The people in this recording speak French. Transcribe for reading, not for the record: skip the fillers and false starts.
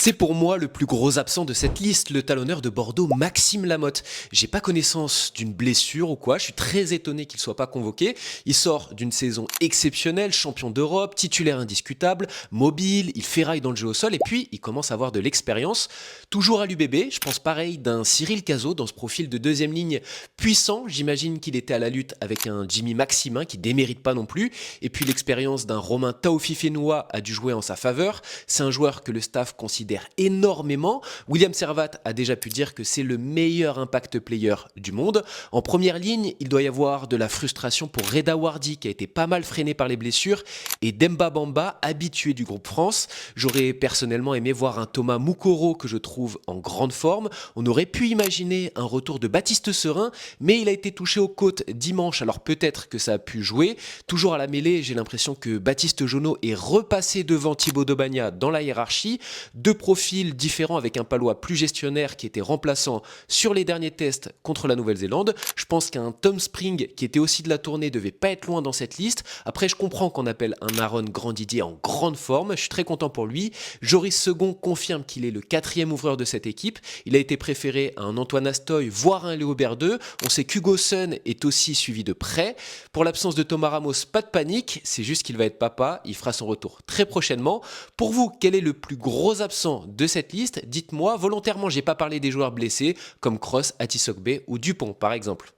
C'est pour moi le plus gros absent de cette liste, le talonneur de Bordeaux Maxime Lamotte. J'ai pas connaissance d'une blessure ou quoi, je suis très étonné qu'il soit pas convoqué. Il sort d'une saison exceptionnelle, champion d'Europe, titulaire indiscutable, mobile, il ferraille dans le jeu au sol et puis il commence à avoir de l'expérience. Toujours à l'UBB, je pense pareil d'un Cyril Cazot dans ce profil de deuxième ligne puissant. J'imagine qu'il était à la lutte avec un Jimmy Maximin qui démérite pas non plus. Et puis l'expérience d'un Romain Taofifénois a dû jouer en sa faveur. C'est un joueur que le staff considère énormément. William Servat a déjà pu dire que c'est le meilleur impact player du monde. En première ligne, il doit y avoir de la frustration pour Reda Wardi qui a été pas mal freiné par les blessures et Demba Bamba, habitué du groupe France. J'aurais personnellement aimé voir un Thomas Moukoro que je trouve en grande forme. On aurait pu imaginer un retour de Baptiste Serin, mais il a été touché aux côtes dimanche, alors peut-être que ça a pu jouer. Toujours à la mêlée, j'ai l'impression que Baptiste Jonot est repassé devant Thibaut Daubagna dans la hiérarchie. Deux profils différents avec un Palois plus gestionnaire qui était remplaçant sur les derniers tests contre la Nouvelle-Zélande. Je pense qu'un Tom Spring qui était aussi de la tournée devait pas être loin dans cette liste. Après, je comprends qu'on appelle un Aaron Grandidier en grande forme. Je suis très content pour lui. Joris Second confirme qu'il est le quatrième ouvreur de cette équipe. Il a été préféré à un Antoine Astoy, voire à un Léobert II. On sait qu'Hugo Sun est aussi suivi de près. Pour l'absence de Thomas Ramos, pas de panique. C'est juste qu'il va être papa. Il fera son retour très prochainement. Pour vous, quel est le plus gros absent de cette liste? Dites-moi. Volontairement, j'ai pas parlé des joueurs blessés comme Kroos, Atisogbe ou Dupont par exemple.